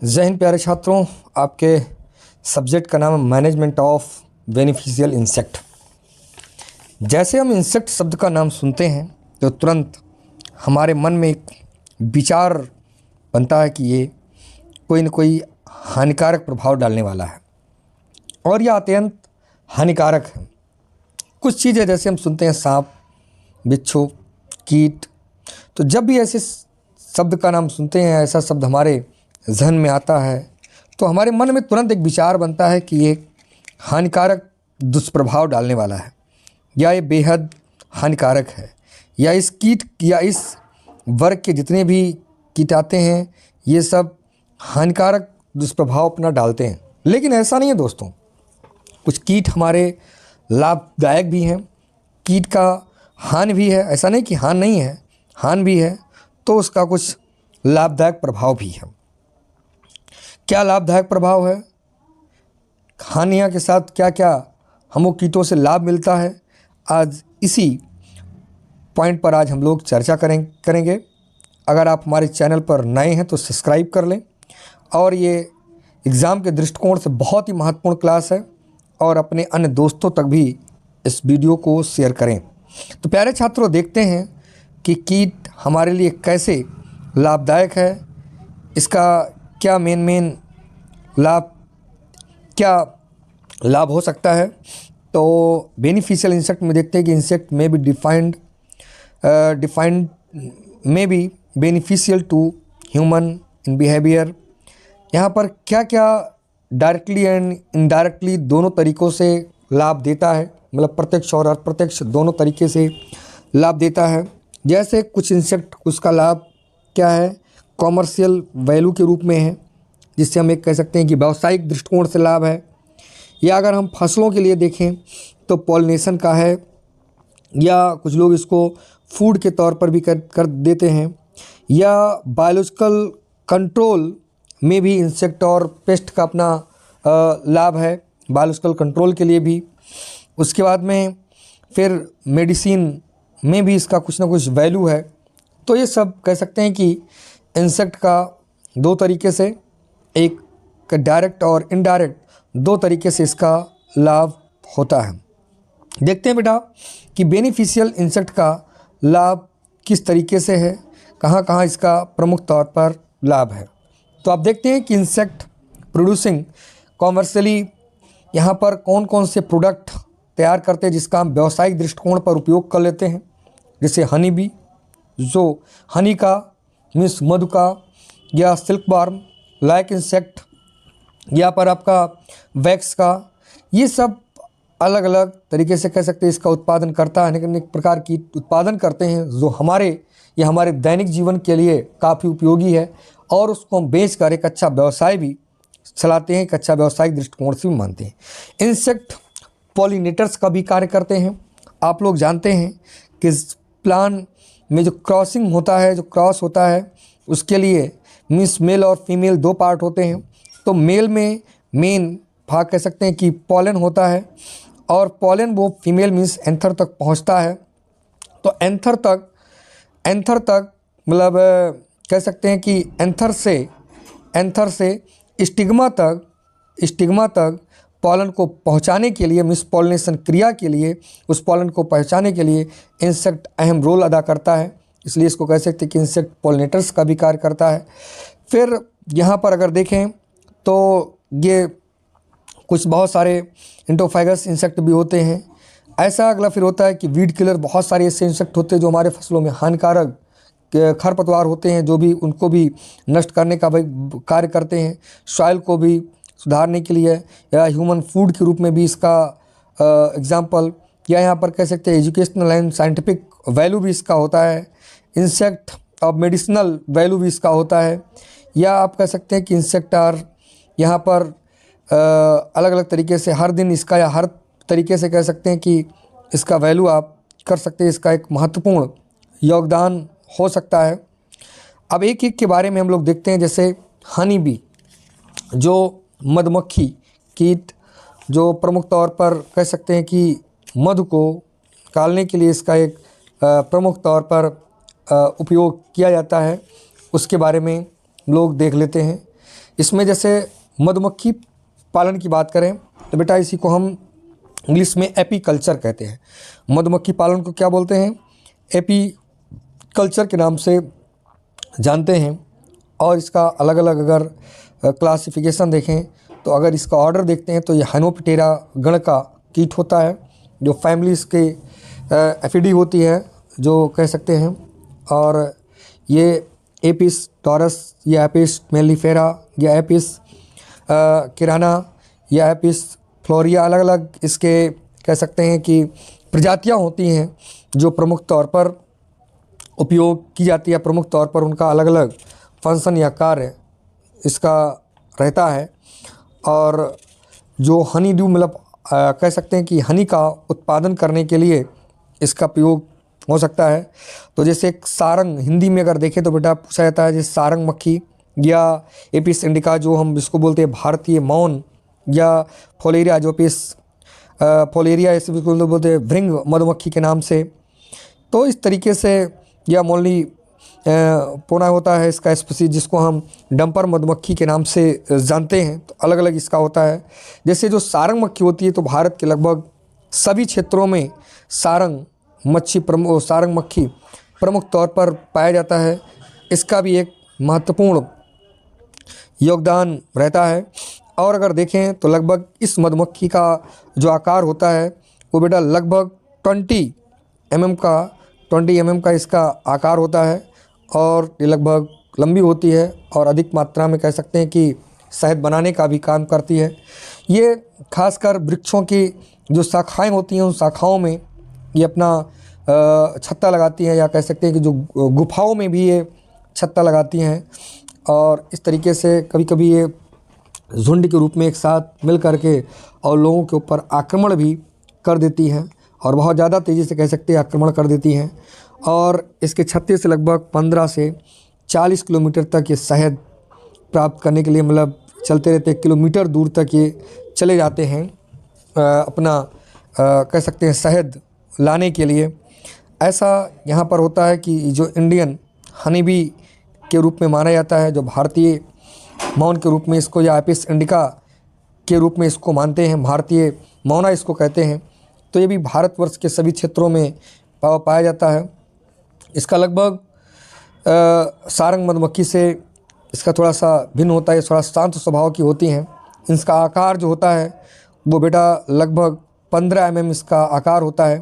जय हिंद प्यारे छात्रों, आपके सब्जेक्ट का नाम है मैनेजमेंट ऑफ बेनिफिशियल इंसेक्ट। जैसे हम इंसेक्ट शब्द का नाम सुनते हैं तो तुरंत हमारे मन में एक विचार बनता है कि ये कोई न कोई हानिकारक प्रभाव डालने वाला है और यह अत्यंत हानिकारक है। कुछ चीज़ें जैसे हम सुनते हैं सांप, बिच्छू, कीट, तो जब भी ऐसे शब्द का नाम सुनते हैं, ऐसा शब्द हमारे जहन में आता है तो हमारे मन में तुरंत एक विचार बनता है कि ये हानिकारक दुष्प्रभाव डालने वाला है या ये बेहद हानिकारक है या इस कीट या इस वर्ग के जितने भी कीट आते हैं ये सब हानिकारक दुष्प्रभाव अपना डालते हैं। लेकिन ऐसा नहीं है दोस्तों, कुछ कीट हमारे लाभदायक भी हैं, कीट का हानि भी है, ऐसा नहीं कि हानि नहीं है, हानि भी है, तो उसका कुछ लाभदायक प्रभाव भी है। क्या लाभदायक प्रभाव है, हानियों के साथ क्या क्या हमको कीटों से लाभ मिलता है, आज इसी पॉइंट पर आज हम लोग चर्चा करेंगे। अगर आप हमारे चैनल पर नए हैं तो सब्सक्राइब कर लें और ये एग्ज़ाम के दृष्टिकोण से बहुत ही महत्वपूर्ण क्लास है और अपने अन्य दोस्तों तक भी इस वीडियो को शेयर करें। तो प्यारे छात्रों, देखते हैं कि कीट हमारे लिए कैसे लाभदायक है, इसका क्या मेन लाभ हो सकता है। तो बेनिफिशियल इंसेक्ट में देखते हैं कि insect may be defined may be beneficial to human in behaviour. यहाँ पर क्या क्या डायरेक्टली एंड इनडायरेक्टली दोनों तरीक़ों से लाभ देता है, मतलब प्रत्यक्ष और अप्रत्यक्ष दोनों तरीके से लाभ देता है। जैसे कुछ इंसेक्ट, उसका लाभ क्या है, कॉमर्शियल वैल्यू के रूप में है, जिससे हम एक कह सकते हैं कि व्यावसायिक दृष्टिकोण से लाभ है। या अगर हम फसलों के लिए देखें तो पॉलिनेशन का है, या कुछ लोग इसको फूड के तौर पर भी कर देते हैं, या बायोलॉजिकल कंट्रोल में भी इंसेक्ट और पेस्ट का अपना लाभ है, बायोलॉजिकल कंट्रोल के लिए भी। उसके बाद में फिर मेडिसिन में भी इसका कुछ ना कुछ वैल्यू है। तो ये सब कह सकते हैं कि इंसेक्ट का दो तरीके से, एक डायरेक्ट और इनडायरेक्ट, दो तरीके से इसका लाभ होता है। देखते हैं बेटा कि बेनिफिशियल इंसेक्ट का लाभ किस तरीके से है, कहाँ कहाँ इसका प्रमुख तौर पर लाभ है। तो आप देखते हैं कि इंसेक्ट प्रोड्यूसिंग कॉमर्शियली यहाँ पर कौन कौन से प्रोडक्ट तैयार करते हैं जिसका हम व्यावसायिक दृष्टिकोण पर उपयोग कर लेते हैं। जैसे हनी बी, जो हनी का मीन्स मधु का, या सिल्क वार्म लाइक इंसेक्ट, या पर आपका वैक्स का, ये सब अलग अलग तरीके से कह सकते हैं इसका उत्पादन करता है, अनेक प्रकार की उत्पादन करते हैं जो हमारे दैनिक जीवन के लिए काफ़ी उपयोगी है और उसको हम बेच कर एक अच्छा व्यवसाय भी चलाते हैं, एक अच्छा व्यवसायिक दृष्टिकोण से भी मानते हैं। इंसेक्ट पॉलिनेटर्स का भी कार्य करते हैं। आप लोग जानते हैं कि प्लांट में जो क्रॉसिंग होता है, जो क्रॉस होता है, उसके लिए मीन्स मेल और फीमेल दो पार्ट होते हैं। तो मेल में मेन भाग कह सकते हैं कि पॉलन होता है और पॉलन वो फीमेल मीन्स एंथर तक पहुंचता है। तो एंथर तक मतलब कह सकते हैं कि एंथर से स्टिग्मा तक पॉलन को पहुंचाने के लिए, मीन्स पॉलिनेशन क्रिया के लिए, उस पॉलन को पहुंचाने के लिए इंसेक्ट अहम रोल अदा करता है। इसलिए इसको कह सकते हैं कि इंसेक्ट पॉलिनेटर्स का भी कार्य करता है। फिर यहाँ पर अगर देखें तो ये कुछ बहुत सारे इंटोफाइगस इंसेक्ट भी होते हैं। ऐसा अगला फिर होता है कि वीड किलर, बहुत सारे ऐसे इंसेक्ट होते हैं जो हमारे फसलों में हानिकारक खरपतवार होते हैं, जो भी उनको भी नष्ट करने का भाई कार्य करते हैं, सॉइल को भी सुधारने के लिए, या ह्यूमन फूड के रूप में भी इसका एग्जाम्पल, या यहाँ पर कह सकते हैं एजुकेशनल एंड साइंटिफिक वैल्यू भी इसका होता है। इंसेक्ट और मेडिसिनल वैल्यू भी इसका होता है। या आप कह सकते हैं कि इंसेक्ट आर यहाँ पर अलग अलग तरीके से हर दिन इसका, या हर तरीके से कह सकते हैं कि इसका वैल्यू आप कर सकते हैं, इसका एक महत्वपूर्ण योगदान हो सकता है। अब एक एक के बारे में हम लोग देखते हैं। जैसे हनी बी, जो मधुमक्खी कीट, जो प्रमुख तौर पर कह सकते हैं कि मधु को निकालने के लिए इसका एक प्रमुख तौर पर उपयोग किया जाता है, उसके बारे में लोग देख लेते हैं। इसमें जैसे मधुमक्खी पालन की बात करें तो बेटा इसी को हम इंग्लिश में एपीकल्चर कहते हैं। मधुमक्खी पालन को क्या बोलते हैं? एपीकल्चर के नाम से जानते हैं। और इसका अलग अलग अगर क्लासिफिकेशन देखें तो अगर इसका ऑर्डर देखते हैं तो ये हाइनोप्टेरा गण का कीट होता है, जो फैमिलीज के एफिडी होती है जो कह सकते हैं। और ये एपिस टॉरस या एपिस मेलिफेरा या एपिस किराना या एपिस फ्लोरिया, अलग अलग इसके कह सकते हैं कि प्रजातियां होती हैं जो प्रमुख तौर पर उपयोग की जाती है। प्रमुख तौर पर उनका अलग अलग फंक्शन या कार्य इसका रहता है। और जो हनी ड्यू मतलब कह सकते हैं कि हनी का उत्पादन करने के लिए इसका प्रयोग हो सकता है। तो जैसे एक सारंग, हिंदी में अगर देखें तो बेटा पूछा जाता है जैसे सारंग मक्खी या एपिस इंडिका जो हम जिसको बोलते हैं भारतीय मौन, या फोलेरिया जो एपिस फोलेरिया इसे बिल्कुल बोलते हैं भृंग मधुमक्खी के नाम से। तो इस तरीके से या मोनली पोना होता है इसका स्पीसीज, जिसको हम डंपर मधुमक्खी के नाम से जानते हैं। तो अलग अलग इसका होता है। जैसे जो सारंग मक्खी होती है तो भारत के लगभग सभी क्षेत्रों में सारंग मक्खी प्रमुख तौर पर पाया जाता है। इसका भी एक महत्वपूर्ण योगदान रहता है। और अगर देखें तो लगभग इस मधुमक्खी का जो आकार होता है वो बेटा लगभग 20 mm का इसका आकार होता है। और ये लगभग लंबी होती है और अधिक मात्रा में कह सकते हैं कि शहद बनाने का भी काम करती है। ये खासकर वृक्षों की जो शाखाएं होती हैं उन शाखाओं में ये अपना छत्ता लगाती हैं, या कह सकते हैं कि जो गुफाओं में भी ये छत्ता लगाती हैं। और इस तरीके से कभी कभी ये झुंड के रूप में एक साथ मिल करके और लोगों के ऊपर आक्रमण भी कर देती हैं, और बहुत ज़्यादा तेज़ी से कह सकते हैं आक्रमण कर देती हैं। और इसके छत्ते से लगभग 15 से 40 किलोमीटर तक ये शहद प्राप्त करने के लिए मतलब चलते रहते, किलोमीटर दूर तक ये चले जाते हैं अपना कह सकते हैं शहद लाने के लिए। ऐसा यहाँ पर होता है कि जो इंडियन हनी बी के रूप में माना जाता है, जो भारतीय मौन के रूप में इसको या एपिस इंडिका के रूप में इसको मानते हैं, भारतीय मौना इसको कहते हैं। तो ये भी भारतवर्ष के सभी क्षेत्रों में पाया जाता है। इसका लगभग सारंग मधुमक्खी से इसका थोड़ा सा भिन्न होता है, थोड़ा शांत स्वभाव की होती हैं। इसका आकार जो होता है वो बेटा लगभग 15 mm इसका आकार होता है।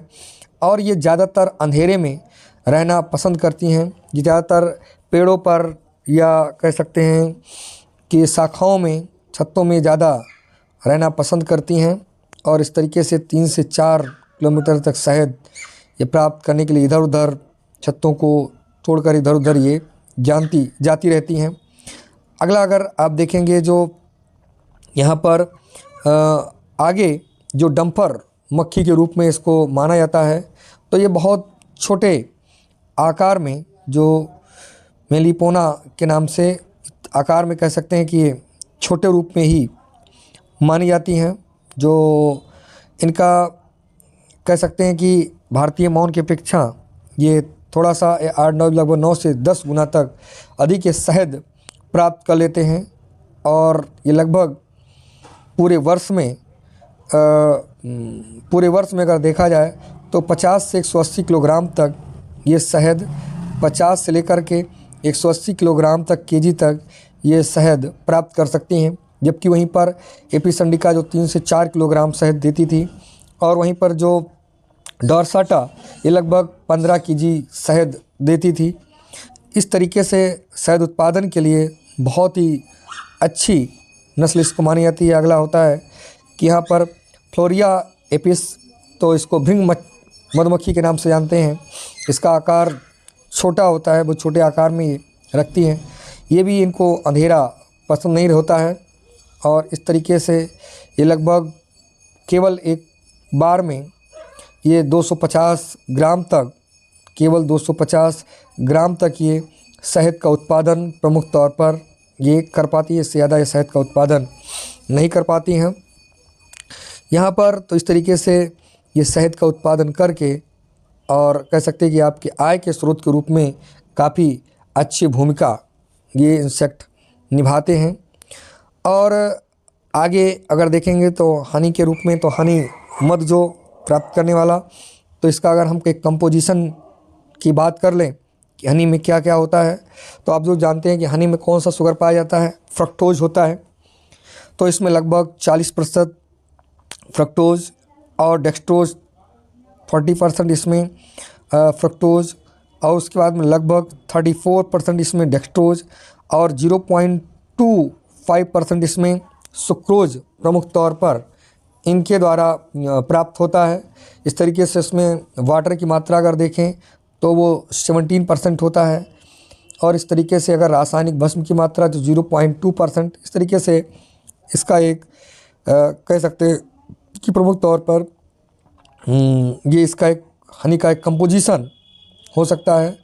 और ये ज़्यादातर अंधेरे में रहना पसंद करती हैं। ये ज़्यादातर पेड़ों पर या कह सकते हैं कि शाखाओं में, छत्तों में ज़्यादा रहना पसंद करती हैं। और इस तरीके से 3 से 4 किलोमीटर तक शहद ये प्राप्त करने के लिए इधर उधर छत्तों को छोड़कर इधर उधर ये जाती रहती हैं। अगला अगर आप देखेंगे जो यहाँ पर आगे जो डंपर मक्खी के रूप में इसको माना जाता है, तो ये बहुत छोटे आकार में, जो मेलिपोना के नाम से आकार में कह सकते हैं कि ये छोटे रूप में ही मानी जाती हैं। जो इनका कह सकते हैं कि भारतीय मौन की अपेक्षा ये थोड़ा सा 8-9 लगभग 9 से 10 गुना तक अधिक ये शहद प्राप्त कर लेते हैं। और ये लगभग पूरे वर्ष में अगर देखा जाए तो 50 से 180 किलोग्राम तक ये शहद, 50 से लेकर के 180 किलोग्राम तक केजी तक ये शहद प्राप्त कर सकती हैं। जबकि वहीं पर एपिस इंडिका जो 3 से 4 किलोग्राम शहद देती थी, और वहीं पर जो डॉर्साटा ये लगभग 15 केजी शहद देती थी। इस तरीके से शहद उत्पादन के लिए बहुत ही अच्छी नस्ल इसको मानी जाती है। अगला होता है कि यहाँ पर फ्लोरिया एपिस, तो इसको भृंग मधुमक्खी के नाम से जानते हैं। इसका आकार छोटा होता है, वो छोटे आकार में ये रखती हैं। ये भी इनको अंधेरा पसंद नहीं होता है। और इस तरीके से ये लगभग केवल एक बार में ये 250 ग्राम तक, केवल 250 ग्राम तक ये शहद का उत्पादन प्रमुख तौर पर ये कर पाती है। इससे ज़्यादा ये शहद का उत्पादन नहीं कर पाती हैं यहाँ पर। तो इस तरीके से ये शहद का उत्पादन करके और कह सकते हैं कि आपकी आय के स्रोत के रूप में काफ़ी अच्छी भूमिका ये इंसेक्ट निभाते हैं। और आगे अगर देखेंगे तो हनी के रूप में, तो हनी मध जो प्राप्त करने वाला, तो इसका अगर हम एक कंपोजिशन की बात कर लें कि हनी में क्या क्या होता है, तो आप जो जानते हैं कि हनी में कौन सा शुगर पाया जाता है, फ्रक्टोज होता है। तो इसमें लगभग 40% फ्रक्टोज और डेक्सट्रोज 40% इसमें फ्रक्टोज, और उसके बाद में लगभग 34% इसमें डेक्सट्रोज और 0.25% इसमें सुक्रोज प्रमुख तौर पर इनके द्वारा प्राप्त होता है। इस तरीके से इसमें वाटर की मात्रा अगर देखें तो वो 17% होता है, और इस तरीके से अगर रासायनिक भस्म की मात्रा तो 0.2%। इस तरीके से इसका एक कह सकते हैं कि प्रमुख तौर पर ये इसका एक हनी का एक कंपोजिशन हो सकता है।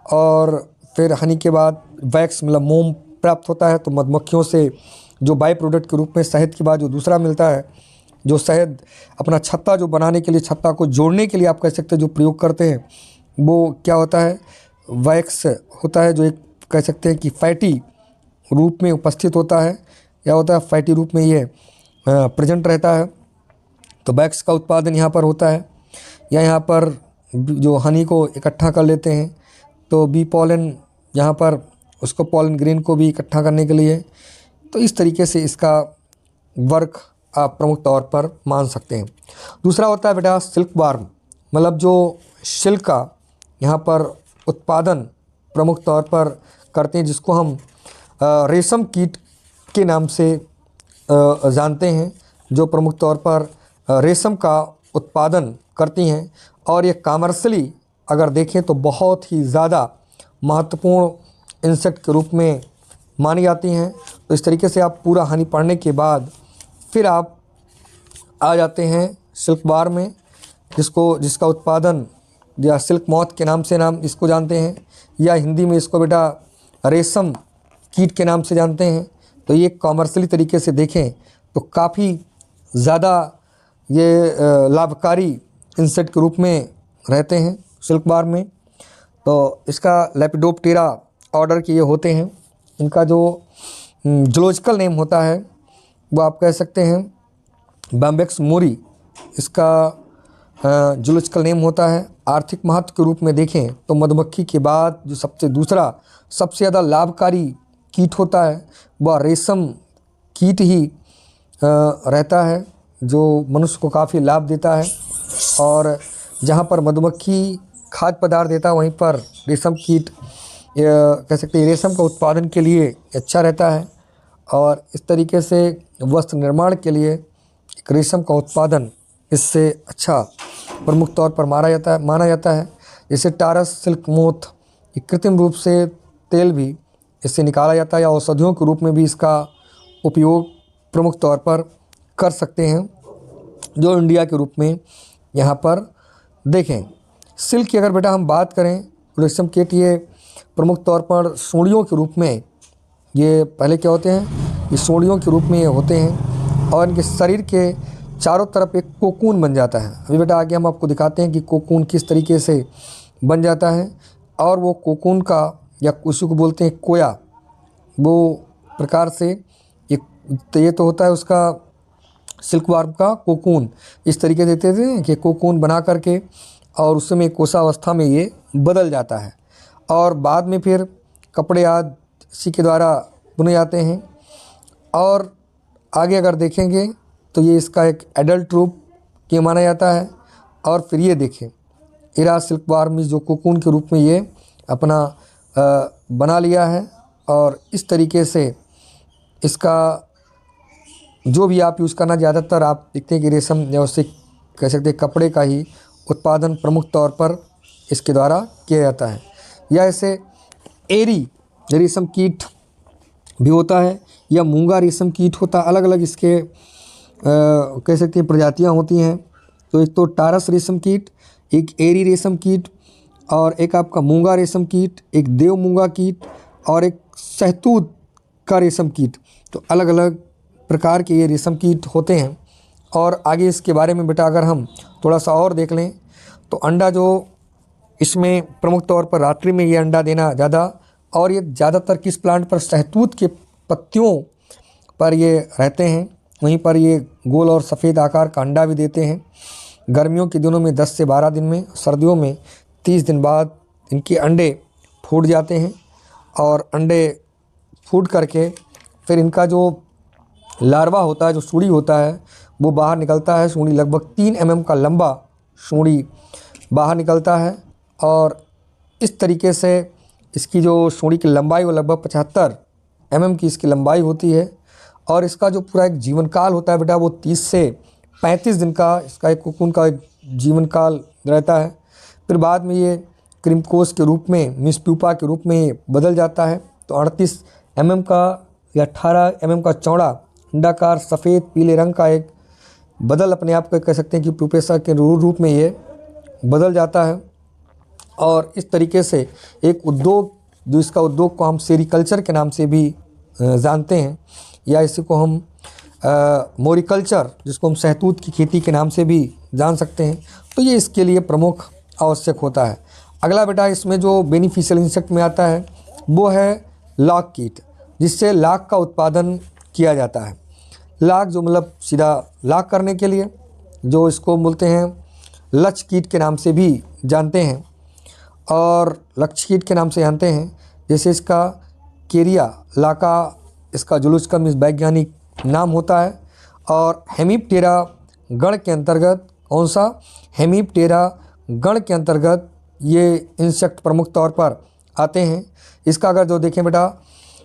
और फिर हनी के बाद वैक्स मतलब मोम प्राप्त होता है। तो मधुमक्खियों से जो बाई प्रोडक्ट के रूप में शहद के बाद जो दूसरा मिलता है, जो शहद अपना छत्ता जो बनाने के लिए, छत्ता को जोड़ने के लिए आप कह सकते हैं जो प्रयोग करते हैं, वो क्या होता है, वैक्स होता है, जो एक कह सकते हैं कि फैटी रूप में उपस्थित होता है, या होता है फैटी रूप में ये प्रेजेंट रहता है। तो वैक्स का उत्पादन यहाँ पर होता है, या यहाँ पर जो हनी को इकट्ठा कर लेते हैं, तो बी पॉलन यहाँ पर उसको पॉलन ग्रेन को भी इकट्ठा करने के लिए। तो इस तरीके से इसका वर्क आप प्रमुख तौर पर मान सकते हैं। दूसरा होता है बेटा सिल्क वार्म, मतलब जो सिल्क का यहाँ पर उत्पादन प्रमुख तौर पर करते हैं, जिसको हम रेशम कीट के नाम से जानते हैं, जो प्रमुख तौर पर रेशम का उत्पादन करती हैं। और ये कमर्शियली अगर देखें तो बहुत ही ज़्यादा महत्वपूर्ण इंसेक्ट के रूप में मानी जाती हैं। तो इस तरीके से आप पूरा हनी पढ़ने के बाद फिर आप आ जाते हैं सिल्क वार्म में, जिसका उत्पादन या सिल्क मॉथ के नाम से इसको जानते हैं, या हिंदी में इसको बेटा रेशम कीट के नाम से जानते हैं। तो ये कॉमर्शियली तरीके से देखें तो काफ़ी ज़्यादा ये लाभकारी इंसेक्ट के रूप में रहते हैं सिल्क वार्म में। तो इसका लेपिडोप्टेरा ऑर्डर के ये होते हैं। इनका जो जूलॉजिकल नेम होता है वो आप कह सकते हैं बैम्बेक्स मोरी, इसका जूलॉजिकल नेम होता है। आर्थिक महत्व के रूप में देखें तो मधुमक्खी के बाद जो दूसरा सबसे ज़्यादा लाभकारी कीट होता है वह रेशम कीट ही रहता है, जो मनुष्य को काफ़ी लाभ देता है। और जहाँ पर मधुमक्खी खाद्य पदार्थ देता है, वहीं पर रेशम कीट कह सकते हैं रेशम का उत्पादन के लिए अच्छा रहता है। और इस तरीके से वस्त्र निर्माण के लिए एक रेशम का उत्पादन इससे अच्छा प्रमुख तौर पर माना जाता है। जैसे टारस सिल्क मोथ, कृत्रिम रूप से तेल भी इससे निकाला जाता है, या औषधियों के रूप में भी इसका उपयोग प्रमुख तौर पर कर सकते हैं, जो इंडिया के रूप में यहाँ पर देखें। सिल्क की अगर बेटा हम बात करें, रेशम कीट ये प्रमुख तौर पर सूढ़ियों के रूप में ये पहले क्या होते हैं, ये सूढ़ियों के रूप में ये होते हैं, और इनके शरीर के चारों तरफ एक कोकून बन जाता है। अभी बेटा आगे हम आपको दिखाते हैं कि कोकून किस तरीके से बन जाता है। और वो कोकून का, या उसी को बोलते हैं कोया, वो प्रकार से ये तो होता है उसका सिल्क वार्म का कोकून। इस तरीके से देते थे कि कोकून बना करके और उसमें कोशावस्था में ये बदल जाता है, और बाद में फिर कपड़े आदि इसी के द्वारा बुने जाते हैं। और आगे अगर देखेंगे तो ये इसका एक एडल्ट रूप ये माना जाता है। और फिर ये देखें इरा सिल्क वार्म जो कोकून के रूप में ये अपना बना लिया है, और इस तरीके से इसका जो भी आप यूज़ करना, ज़्यादातर आप देखते हैं कि रेशम या उससे कह सकते हैं कपड़े का ही उत्पादन प्रमुख तौर पर इसके द्वारा किया जाता है। या ऐसे एरी रेशम कीट भी होता है, या मूंगा रेशम कीट होता है। अलग अलग इसके कह सकते हैं प्रजातियां होती हैं। तो एक तो टारस रेशम कीट, एक एरी रेशम कीट, और एक आपका मूंगा रेशम कीट, एक देव मूंगा कीट, और एक शहतूत का रेशम कीट। तो अलग अलग प्रकार के ये रेशम कीट होते हैं। और आगे इसके बारे में बेटा अगर हम थोड़ा सा और देख लें तो अंडा जो इसमें प्रमुख तौर पर रात्रि में ये अंडा देना ज़्यादा, और ये ज़्यादातर किस प्लांट पर, शहतूत के पत्तियों पर ये रहते हैं। वहीं पर ये गोल और सफ़ेद आकार का अंडा भी देते हैं। गर्मियों के दिनों में 10 से 12 दिन में, सर्दियों में 30 दिन बाद इनके अंडे फूट जाते हैं और अंडे फूट करके फिर इनका जो लार्वा होता है, जो सूढ़ी होता है, वो बाहर निकलता है। सूढ़ी लगभग 3 mm का लंबा सूढ़ी बाहर निकलता है और इस तरीके से इसकी जो सूढ़ी की लंबाई वो लगभग 75 mm की इसकी लंबाई होती है। और इसका जो पूरा एक जीवन काल होता है बेटा, वो 30 से 35 दिन का इसका एक कोकून का एक जीवन काल रहता है। फिर बाद में ये क्रिमकोश के रूप में, मिस प्यूपा के रूप में ये बदल जाता है। तो 38 mm का या 18 mm का चौड़ा अंडाकार सफ़ेद पीले रंग का एक बदल अपने आप को कह सकते हैं कि प्यूपेसा के रूप में ये बदल जाता है। और इस तरीके से एक उद्योग, जो इसका उद्योग को हम सेरिकल्चर के नाम से भी जानते हैं, या इसी को हम मोरिकल्चर, जिसको हम शहतूत की खेती के नाम से भी जान सकते हैं, तो ये इसके लिए प्रमुख आवश्यक होता है। अगला बेटा इसमें जो बेनिफिशियल इंसेक्ट में आता है वो है लाख कीट, जिससे लाख का उत्पादन किया जाता है। लाख जो मतलब सीधा लाख करने के लिए, जो इसको बोलते हैं लक्ष कीट के नाम से भी जानते हैं और लक्ष्य कीट के नाम से जानते हैं। जैसे इसका केरिया लाका, इसका जुलूस का वैज्ञानिक नाम होता है। और हेमिप्टेरा गण के अंतर्गत, कौन सा, हेमिप्टेरा गण के अंतर्गत ये इंसेक्ट प्रमुख तौर पर आते हैं। इसका अगर जो देखें बेटा,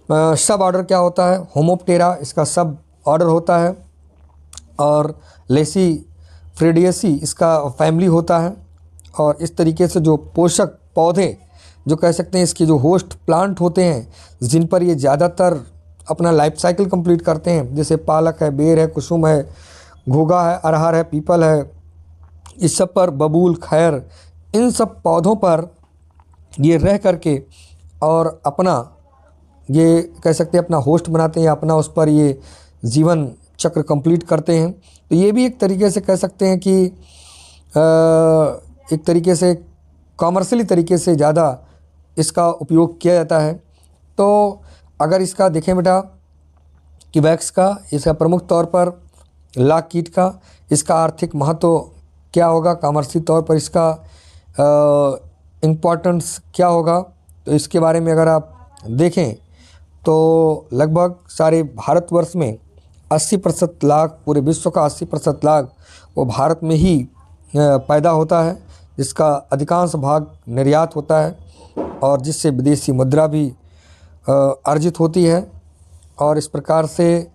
सब ऑर्डर क्या होता है, होमोप्टेरा इसका सब ऑर्डर होता है और लेसी फ्रेडियसी इसका फैमिली होता है। और इस तरीके से जो पोषक पौधे, जो कह सकते हैं इसके जो होस्ट प्लांट होते हैं, जिन पर ये ज़्यादातर अपना लाइफ साइकिल कंप्लीट करते हैं, जैसे पालक है, बेर है, कुसुम है, घोगा है, अरहर है, पीपल है, इस सब पर, बबूल, खैर, इन सब पौधों पर ये रह करके और अपना ये कह सकते हैं अपना होस्ट बनाते हैं, अपना उस पर ये जीवन चक्र कंप्लीट करते हैं। तो ये भी एक तरीके से कह सकते हैं कि एक तरीके से कॉमर्शियली तरीके से ज़्यादा इसका उपयोग किया जाता है। तो अगर इसका देखें बेटा कि वैक्स का, इसका प्रमुख तौर पर लाख कीट का, इसका आर्थिक महत्व क्या होगा, कॉमर्शियल तौर पर इसका इम्पोर्टेंस क्या होगा, तो इसके बारे में अगर आप देखें तो लगभग सारे भारतवर्ष में 80% लाख, पूरे विश्व का 80% लाख वो भारत में ही पैदा होता है, जिसका अधिकांश भाग निर्यात होता है और जिससे विदेशी मुद्रा भी अर्जित होती है। और इस प्रकार से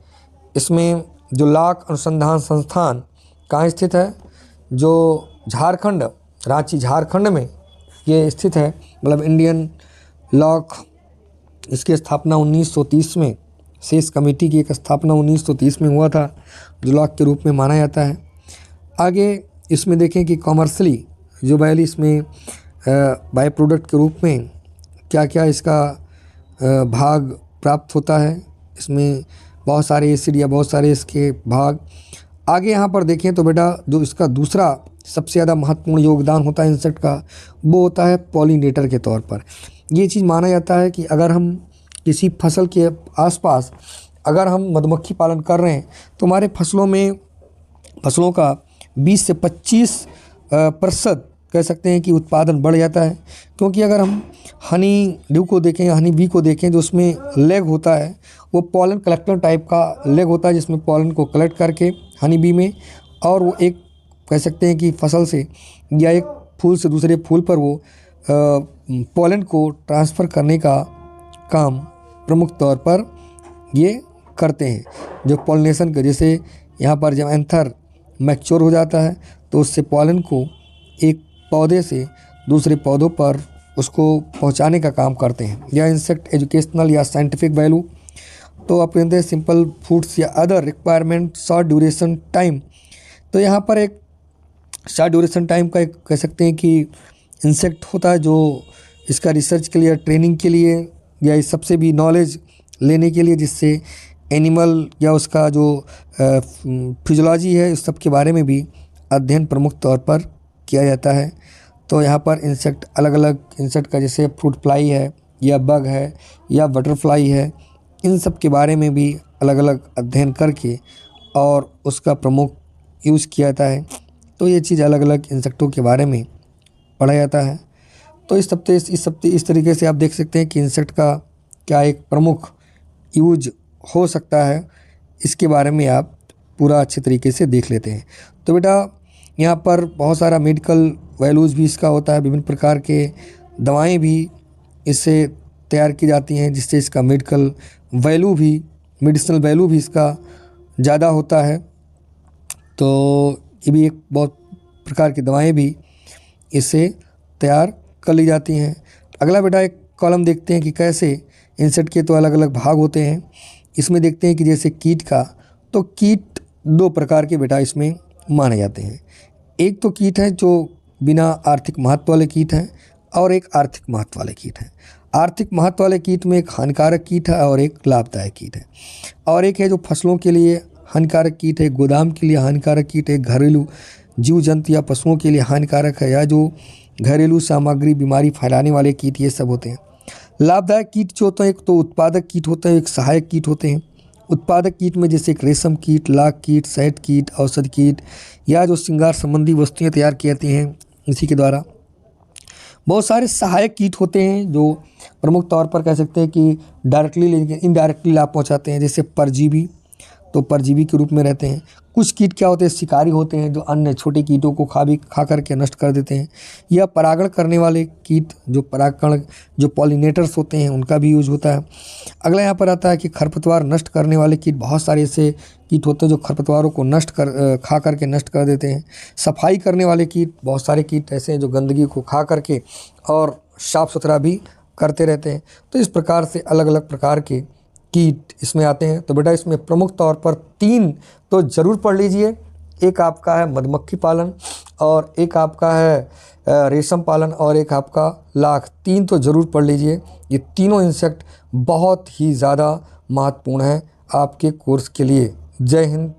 इसमें जो लाख अनुसंधान संस्थान कहाँ स्थित है, जो झारखंड, रांची झारखंड में ये स्थित है। मतलब इंडियन लाख, इसकी स्थापना 1930 में, शेष कमेटी की एक स्थापना 1930 में हुआ था, जो लाख के रूप में माना जाता है। आगे इसमें देखें कि कॉमर्शली जो वैल्यू इसमें बाय प्रोडक्ट के रूप में क्या क्या इसका भाग प्राप्त होता है, इसमें बहुत सारे एसिड या बहुत सारे इसके भाग। आगे यहाँ पर देखें तो बेटा जो इसका दूसरा सबसे ज़्यादा महत्वपूर्ण योगदान होता है इंसेक्ट का, वो होता है पॉलिनेटर के तौर पर। ये चीज़ माना जाता है कि अगर हम किसी फसल के आसपास अगर हम मधुमक्खी पालन कर रहे हैं तो हमारे फसलों का 20 से 25% कह सकते हैं कि उत्पादन बढ़ जाता है। क्योंकि अगर हम हनी ड्यू को देखें, हनी बी को देखें, जो उसमें लेग होता है वो पॉलन कलेक्टर टाइप का लेग होता है, जिसमें पॉलन को कलेक्ट करके हनी बी में, और वो एक कह सकते हैं कि फसल से या एक फूल से दूसरे फूल पर वो पॉलन को ट्रांसफ़र करने का काम प्रमुख तौर पर ये करते हैं। जो पॉलिनेशन के, जैसे यहाँ पर जब एंथर मैच्योर हो जाता है तो उससे पॉलन को एक पौधे से दूसरे पौधों पर उसको पहुँचाने का काम करते हैं। या इंसेक्ट एजुकेशनल या साइंटिफिक वैल्यू, तो आप कहते हैं सिंपल फूड्स या other requirement short duration time. तो यहाँ पर एक शॉर्ट ड्यूरेशन टाइम का एक कह सकते हैं कि इंसेक्ट होता है, जो इसका रिसर्च के लिए, ट्रेनिंग के लिए, या इस सबसे भी नॉलेज लेने के लिए, जिससे एनिमल या उसका जो फिजियोलॉजी है इस सब के बारे में भी अध्ययन प्रमुख तौर पर किया जाता है। तो यहाँ पर इंसेक्ट, अलग अलग इंसेक्ट का, जैसे फ्रूट फ्लाई है या बग है या बटरफ्लाई है, इन सब के बारे में भी अलग अलग अध्ययन करके और उसका प्रमुख यूज़ किया जाता है। तो ये चीज़ अलग अलग इंसेक्टों के बारे में पढ़ा जाता है। तो इस हफ्ते इस तरीके से आप देख सकते हैं कि इंसेक्ट का क्या एक प्रमुख यूज हो सकता है, इसके बारे में आप पूरा अच्छे तरीके से देख लेते हैं। तो बेटा यहाँ पर बहुत सारा मेडिकल वैल्यूज़ भी इसका होता है, विभिन्न प्रकार के दवाएं भी इससे तैयार की जाती हैं, जिससे इसका मेडिसिनल वैल्यू भी इसका ज़्यादा होता है। तो ये भी एक बहुत प्रकार की दवाएं भी इससे तैयार कर ली जाती हैं। अगला बेटा एक कॉलम देखते हैं कि कैसे इंसेक्ट के तो अलग अलग भाग होते हैं। इसमें देखते हैं कि जैसे कीट का, तो कीट दो प्रकार के बेटा इसमें माने जाते हैं। एक तो कीट है जो बिना आर्थिक महत्व वाले कीट हैं, और एक आर्थिक महत्व वाले कीट हैं। आर्थिक महत्व वाले कीट में एक हानिकारक कीट है और एक लाभदायक कीट है, और एक है जो फसलों के लिए हानिकारक कीट है, गोदाम के लिए हानिकारक कीट है, घरेलू जीव जंतु या पशुओं के लिए हानिकारक है, या जो घरेलू सामग्री बीमारी फैलाने वाले कीट, ये सब होते हैं। लाभदायक कीट जो होते हैं, एक तो उत्पादक कीट होते हैं, एक सहायक कीट होते हैं। उत्पादक कीट में जैसे एक रेशम कीट, लाख कीट, शहद कीट, औषधि कीट, या जो श्रृंगार संबंधी वस्तुएं तैयार की जाती हैं इसी के द्वारा। बहुत सारे सहायक कीट होते हैं जो प्रमुख तौर पर कह सकते हैं कि डायरेक्टली लेकिन इनडायरेक्टली लाभ पहुंचाते हैं, जैसे परजीवी, तो परजीवी के रूप में रहते हैं। कुछ कीट क्या होते हैं, शिकारी होते हैं, जो अन्य छोटे कीटों को खा करके नष्ट कर देते हैं। या परागण करने वाले कीट, जो परागण जो पॉलिनेटर्स होते हैं, उनका भी यूज होता है। अगला यहाँ पर आता है कि खरपतवार नष्ट करने वाले कीट, बहुत सारे ऐसे कीट होते हैं जो खरपतवारों को खा करके नष्ट कर देते हैं। सफाई करने वाले कीट, बहुत सारे कीट ऐसे हैं जो गंदगी को खा करके और साफ़ सुथरा भी करते रहते हैं। तो इस प्रकार से अलग अलग प्रकार के कीट इसमें आते हैं। तो बेटा इसमें प्रमुख तौर पर 3 तो ज़रूर पढ़ लीजिए। एक आपका है मधुमक्खी पालन, और एक आपका है रेशम पालन, और एक आपका लाख। 3 तो ज़रूर पढ़ लीजिए। ये तीनों इंसेक्ट बहुत ही ज़्यादा महत्वपूर्ण हैं आपके कोर्स के लिए। जय हिंद।